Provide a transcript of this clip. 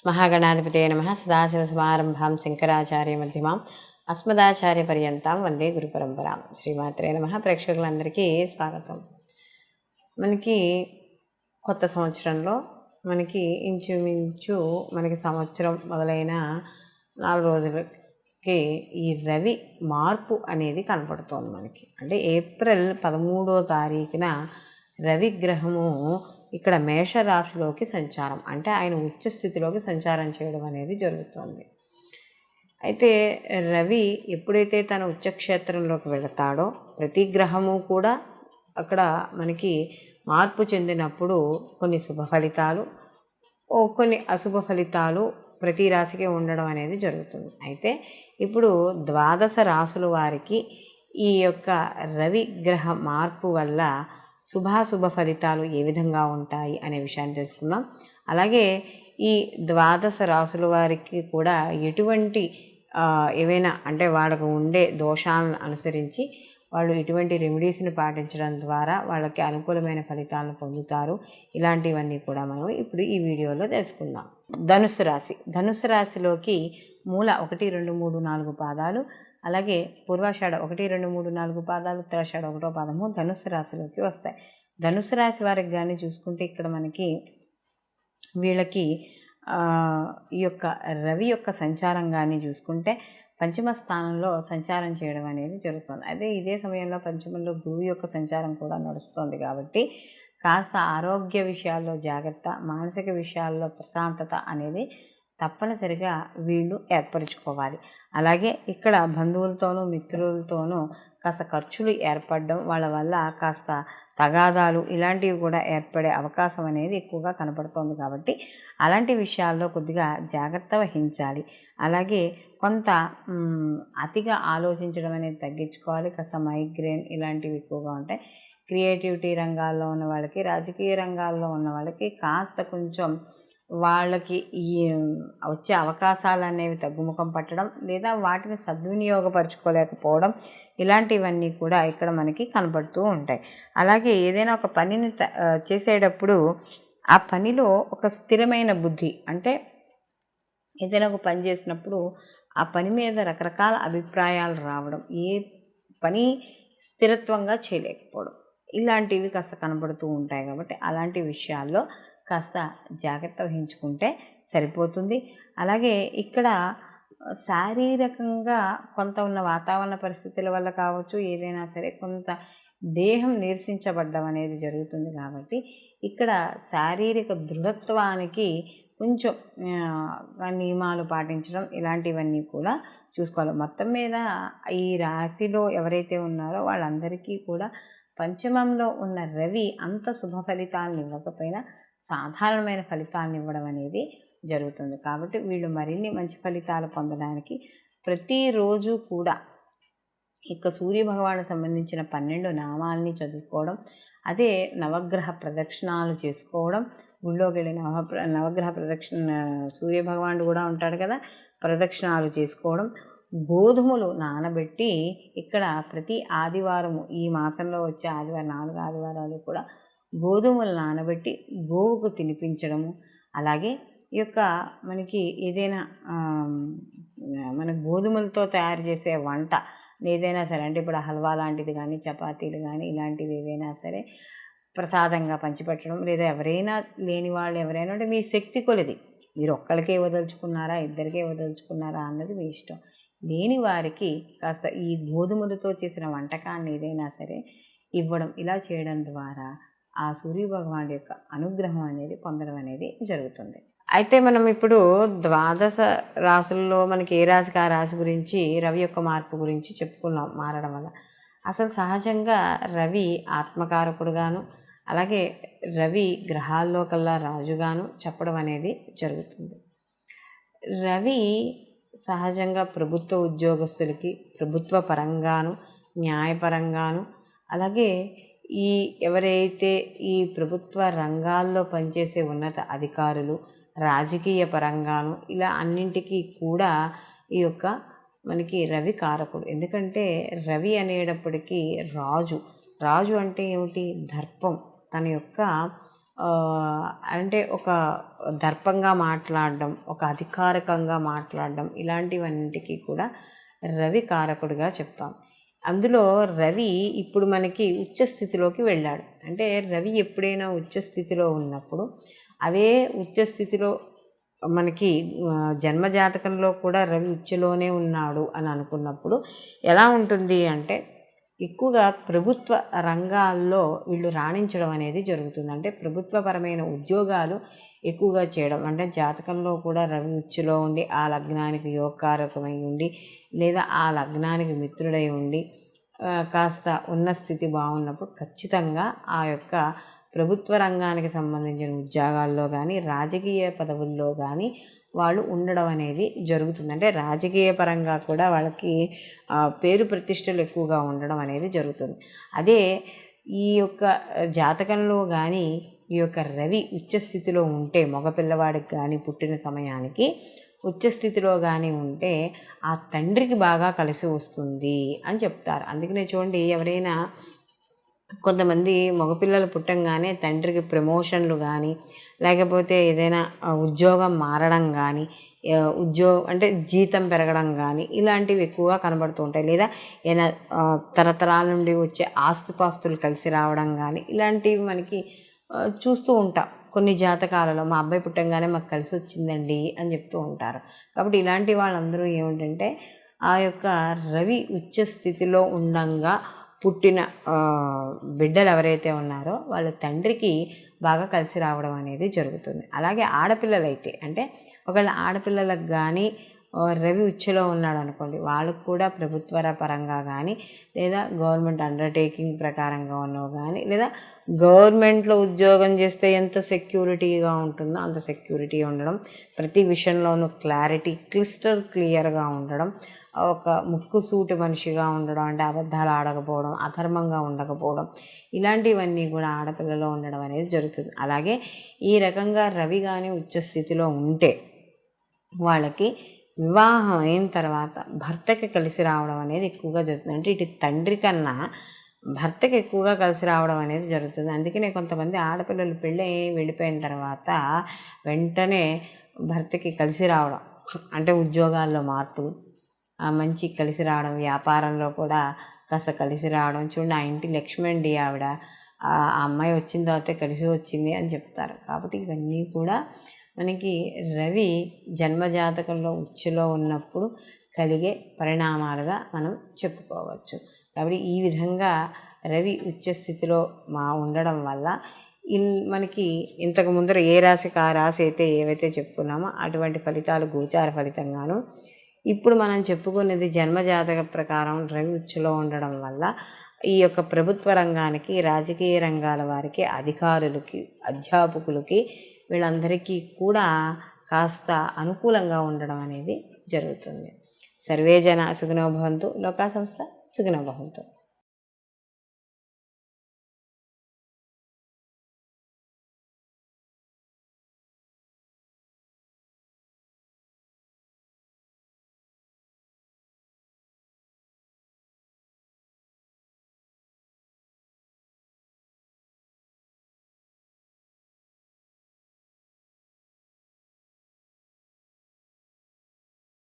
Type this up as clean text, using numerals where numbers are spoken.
మహాగణాధిపతయ నమః. సదాశివసమారంభాం శంకరాచార్యమధ్యమాం అస్మదాచార్యపర్యంతం వందే గురుపరంపరాం. శ్రీమాత్రే నమః. ప్రేక్షకులందరికీ స్వాగతం. మనకి కొత్త సంవత్సరంలో మనకి ఇంచుమించు సంవత్సరం మొదలైన 4 రోజులకి ఈ రవి మార్పు అనేది కనపడుతోంది మనకి. అంటే ఏప్రిల్ 13వ తారీఖున రవి గ్రహము ఇక్కడ మేషరాశిలోకి సంచారం, అంటే ఆయన ఉచ్చ స్థితిలోకి సంచారం చేయడం అనేది జరుగుతుంది. అయితే రవి ఎప్పుడైతే తన ఉచ్చక్షేత్రంలోకి వెళతాడో ప్రతి గ్రహము కూడా అక్కడ మనకి మార్పు చెందినప్పుడు కొన్ని శుభ ఫలితాలు, కొన్ని అశుభ ఫలితాలు ప్రతి రాశికి ఉండడం అనేది జరుగుతుంది. అయితే ఇప్పుడు 12 రాశుల వారికి ఈ యొక్క రవి గ్రహ మార్పు వల్ల శుభాశుభ ఫలితాలు ఏ విధంగా ఉంటాయి అనే విషయాన్ని తెలుసుకుందాం. అలాగే ఈ 12 రాశుల వారికి కూడా ఎటువంటి ఏవైనా అంటే వాళ్ళకు ఉండే దోషాలను అనుసరించి వాళ్ళు ఇటువంటి రెమెడీస్ని పాటించడం ద్వారా వాళ్ళకి అనుకూలమైన ఫలితాలను పొందుతారు. ఇలాంటివన్నీ కూడా మనం ఇప్పుడు ఈ వీడియోలో తెలుసుకుందాం. ధనుస్సు రాశి. ధనుస్సు రాశిలోకి మూల 1, 2, 3, 4 పాదాలు, అలాగే పూర్వాషాఢ 1, 2, 3, 4 పాదాలు, ఉత్తరాషాఢ 1వ పాదము ధనుస్సు రాశిలోకి వస్తాయి. ధనుస్సు రాశి వారికి కానీ చూసుకుంటే ఇక్కడ మనకి వీళ్ళకి ఈ యొక్క రవి యొక్క సంచారం కానీ చూసుకుంటే పంచమ స్థానంలో సంచారం చేయడం అనేది జరుగుతుంది. అదే ఇదే సమయంలో పంచమంలో గురువు యొక్క సంచారం కూడా నడుస్తుంది. కాబట్టి కాస్త ఆరోగ్య విషయాల్లో జాగ్రత్త, మానసిక విషయాల్లో ప్రశాంతత అనేది తప్పనిసరిగా వీళ్ళు ఏర్పరచుకోవాలి. అలాగే ఇక్కడ బంధువులతోనూ మిత్రులతోనూ కాస్త ఖర్చులు ఏర్పడడం, వాళ్ళ వల్ల కాస్త తగాదాలు ఇలాంటివి కూడా ఏర్పడే అవకాశం అనేది ఎక్కువగా కనపడుతోంది. కాబట్టి అలాంటి విషయాల్లో కొద్దిగా జాగ్రత్త వహించాలి. అలాగే కొంత అతిగా ఆలోచించడం అనేది తగ్గించుకోవాలి. కాస్త మైగ్రేన్ ఇలాంటివి ఎక్కువగా ఉంటాయి. క్రియేటివిటీ రంగాల్లో ఉన్న వాళ్ళకి, రాజకీయ రంగాల్లో ఉన్న వాళ్ళకి కాస్త కొంచెం వాళ్ళకి ఈ వచ్చే అవకాశాలు అనేవి తగ్గుముఖం పట్టడం, లేదా వాటిని సద్వినియోగపరచుకోలేకపోవడం, ఇలాంటివన్నీ కూడా ఇక్కడ మనకి కనపడుతూ ఉంటాయి. అలాగే ఏదైనా ఒక పనిని చేసేటప్పుడు ఆ పనిలో ఒక స్థిరమైన బుద్ధి, అంటే ఏదైనా ఒక పని చేసినప్పుడు ఆ పని మీద రకరకాల అభిప్రాయాలు రావడం, ఏ పని స్థిరత్వంగా చేయలేకపోవడం, ఇలాంటివి కాస్త కనబడుతూ ఉంటాయి. కాబట్టి అలాంటి విషయాల్లో కాస్త జాగ్రత్త వహించుకుంటే సరిపోతుంది. అలాగే ఇక్కడ శారీరకంగా కొంత ఉన్న వాతావరణ పరిస్థితుల వల్ల కావచ్చు, ఏదైనా సరే కొంత దేహం నీరసించబడ్డం అనేది జరుగుతుంది. కాబట్టి ఇక్కడ శారీరక దృఢత్వానికి కొంచెం నియమాలు పాటించడం ఇలాంటివన్నీ కూడా చూసుకోవాలి. మొత్తం మీద ఈ రాశిలో ఎవరైతే ఉన్నారో వాళ్ళందరికీ కూడా పంచమంలో ఉన్న రవి అంత శుభ ఫలితాలను ఇవ్వకపోయినా సాధారణమైన ఫలితాలను ఇవ్వడం అనేది జరుగుతుంది. కాబట్టి వీళ్ళు మరిన్ని మంచి ఫలితాలు పొందడానికి ప్రతిరోజు కూడా ఇక సూర్యభగవానుకు సంబంధించిన 12 నామాలని చదువుకోవడం, అదే నవగ్రహ ప్రదక్షిణాలు చేసుకోవడం, గుళ్ళోకి వెళ్ళి నవగ్రహ ప్రదక్షిణ, సూర్యభగవానుడు కూడా ఉంటాడు కదా, ప్రదక్షిణాలు చేసుకోవడం, గోధుమలు నానబెట్టి ఇక్కడ ప్రతి ఆదివారము, ఈ మాసంలో వచ్చే ఆదివారం 4 ఆదివారాలు కూడా గోధుమలు నానబెట్టి గోవుకు తినిపించడము. అలాగే ఈ యొక్క మనకి ఏదైనా మన గోధుమలతో తయారు చేసే వంట ఏదైనా సరే, అంటే ఇప్పుడు హల్వా లాంటిది కానీ, చపాతీలు కానీ ఇలాంటివి ఏవైనా సరే ప్రసాదంగా పంచిపెట్టడం, లేదా ఎవరైనా లేని వాళ్ళు ఎవరైనా అంటే మీ శక్తి కొలది, మీరు ఒక్కరికే వదలుచుకున్నారా, ఇద్దరికే వదలుచుకున్నారా అన్నది మీ ఇష్టం. లేని వారికి కాస్త ఈ గోధుమలతో చేసిన వంటకాన్ని ఏదైనా సరే ఇవ్వడం, ఇలా చేయడం ద్వారా ఆ సూర్యభగవానుడి యొక్క అనుగ్రహం అనేది పొందడం అనేది జరుగుతుంది. అయితే మనం ఇప్పుడు 12 రాశుల్లో మనకి ఏ రాశికి ఆ రాశి గురించి రవి యొక్క మార్పు గురించి చెప్పుకున్నాం. మారడం వల్ల అసలు సహజంగా రవి ఆత్మకారకుడుగాను, అలాగే రవి గ్రహాల్లో కల్లా రాజుగాను చెప్పడం అనేది జరుగుతుంది. రవి సహజంగా ప్రభుత్వ ఉద్యోగస్తులకి ప్రభుత్వ పరంగాను, న్యాయపరంగాను, అలాగే ఈ ఎవరైతే ఈ ప్రభుత్వ రంగాల్లో పనిచేసే ఉన్నత అధికారులు, రాజకీయ పరంగాను, ఇలా అన్నింటికీ కూడా ఈ యొక్క మనకి రవి కారకుడు. ఎందుకంటే రవి అనేటప్పటికీ రాజు అంటే ఏమిటి, దర్పం, తన యొక్క అంటే ఒక దర్పంగా మాట్లాడడం, ఒక అధికారికంగా మాట్లాడడం, ఇలాంటివన్నిటికీ కూడా రవి కారకుడిగా చెప్తాం. అందులో రవి ఇప్పుడు మనకి ఉచ్చస్థితిలోకి వెళ్ళాడు. అంటే రవి ఎప్పుడైనా ఉచ్చస్థితిలో ఉన్నప్పుడు, అదే ఉచ్చస్థితిలో మనకి జన్మజాతకంలో కూడా రవి ఉచ్చలోనే ఉన్నాడు అని అనుకున్నప్పుడు ఎలా ఉంటుంది అంటే, ఎక్కువగా ప్రభుత్వ రంగాల్లో వీళ్ళు రాణించడం అనేది జరుగుతుంది. అంటే ప్రభుత్వపరమైన ఉద్యోగాలు ఎక్కువగా చేయడం, అంటే జాతకంలో కూడా రవి ఉచ్చులో ఉండి ఆ లగ్నానికి యోగకారకమై ఉండి, లేదా ఆ లగ్నానికి మిత్రుడై ఉండి కాస్త ఉన్న స్థితి బాగున్నప్పుడు ఖచ్చితంగా ఆ యొక్క ప్రభుత్వ రంగానికి సంబంధించిన ఉద్యోగాల్లో కానీ, రాజకీయ పదవుల్లో కానీ వాళ్ళు ఉండడం అనేది జరుగుతుంది. అంటే రాజకీయ పరంగా కూడా వాళ్ళకి పేరు ప్రతిష్టలు ఎక్కువగా ఉండడం అనేది జరుగుతుంది. అదే ఈ యొక్క జాతకంలో కానీ ఈ యొక్క రవి ఉచ్చస్థితిలో ఉంటే, మగపిల్లవాడికి కానీ పుట్టిన సమయానికి ఉచ్చస్థితిలో కానీ ఉంటే ఆ తండ్రికి బాగా కలిసి వస్తుంది అని చెప్తారు. అందుకనే చూడండి, ఎవరైనా కొంతమంది మగపిల్లలు పుట్టంగానే తండ్రికి ప్రమోషన్లు కానీ, లేకపోతే ఏదైనా ఉద్యోగం మారడం కానీ, అంటే జీతం పెరగడం కానీ ఇలాంటివి ఎక్కువగా కనబడుతూ ఉంటాయి. లేదా ఏదైనా తరతరాల నుండి వచ్చే ఆస్తుపాస్తులు కలిసి రావడం కానీ ఇలాంటివి మనకి చూస్తూ ఉంటాం. కొన్ని జాతకాలలో మా అబ్బాయి పుట్టంగానే మాకు కలిసి వచ్చిందండి అని చెప్తూ ఉంటారు. కాబట్టి ఇలాంటి వాళ్ళందరూ ఏమిటంటే, ఆ యొక్క రవి ఉచ్చ స్థితిలో ఉండంగా పుట్టిన బిడ్డలు ఎవరైతే ఉన్నారో వాళ్ళ తండ్రికి బాగా కలిసి రావడం అనేది జరుగుతుంది. అలాగే ఆడపిల్లలైతే, అంటే ఒకవేళ ఆడపిల్లలకు కానీ రవి ఉచ్చులో ఉన్నాడు అనుకోండి, వాళ్ళకు కూడా ప్రభుత్వ పరంగా కానీ, లేదా గవర్నమెంట్ అండర్టేకింగ్ ప్రకారంగా ఉన్నవి కానీ, లేదా గవర్నమెంట్లో ఉద్యోగం చేస్తే ఎంత సెక్యూరిటీగా ఉంటుందో అంత సెక్యూరిటీ ఉండడం, ప్రతి విషయంలోనూ క్లారిటీ క్లియర్గా ఉండడం, ఒక ముక్కు సూటి మనిషిగా ఉండడం, అంటే అబద్ధాలు ఆడకపోవడం, అధర్మంగా ఉండకపోవడం, ఇలాంటివన్నీ కూడా ఆడపిల్లలో ఉండడం అనేది జరుగుతుంది. అలాగే ఈ రకంగా రవి కానీ ఉచ్చస్థితిలో ఉంటే వాళ్ళకి వివాహం అయిన తర్వాత భర్తకి కలిసి రావడం అనేది ఎక్కువగా జరుగుతుంది. అంటే ఇటు తండ్రి కన్నా భర్తకి ఎక్కువగా కలిసి రావడం అనేది జరుగుతుంది. అందుకనే కొంతమంది ఆడపిల్లలు పెళ్ళి వెళ్ళిపోయిన తర్వాత వెంటనే భర్తకి కలిసి రావడం, అంటే ఉద్యోగాల్లో మార్పులు, మంచి కలిసి రావడం, వ్యాపారంలో కూడా కాస్త కలిసి రావడం. చూడండి, ఆ ఇంటి లక్ష్మి అండి ఆవిడ, ఆ అమ్మాయి వచ్చిన తర్వాతే కలిసి వచ్చింది అని చెప్తారు. కాబట్టి ఇవన్నీ కూడా మనకి రవి జన్మజాతకంలో ఉచ్చులో ఉన్నప్పుడు కలిగే పరిణామాలుగా మనం చెప్పుకోవచ్చు. కాబట్టి ఈ విధంగా రవి ఉచ్చస్థితిలో ఉండడం వల్ల మనకి ఇంతకు ముందర ఏ రాశికి ఆ రాశి అయితే ఏవైతే చెప్పుకున్నామో అటువంటి ఫలితాలు గోచార ఫలితంగాను, ఇప్పుడు మనం చెప్పుకునేది జన్మజాతక ప్రకారం రవి ఉచ్చులో ఉండడం వల్ల ఈ యొక్క ప్రభుత్వ రంగానికి, రాజకీయ రంగాల వారికి, అధికారులకి, అధ్యాపకులకి, వీళ్ళందరికీ కూడా కాస్త అనుకూలంగా ఉండడం అనేది జరుగుతుంది. సర్వే జన సుఖినో భవంతు, లోకా సంస్థ సుఖినో భవంతు.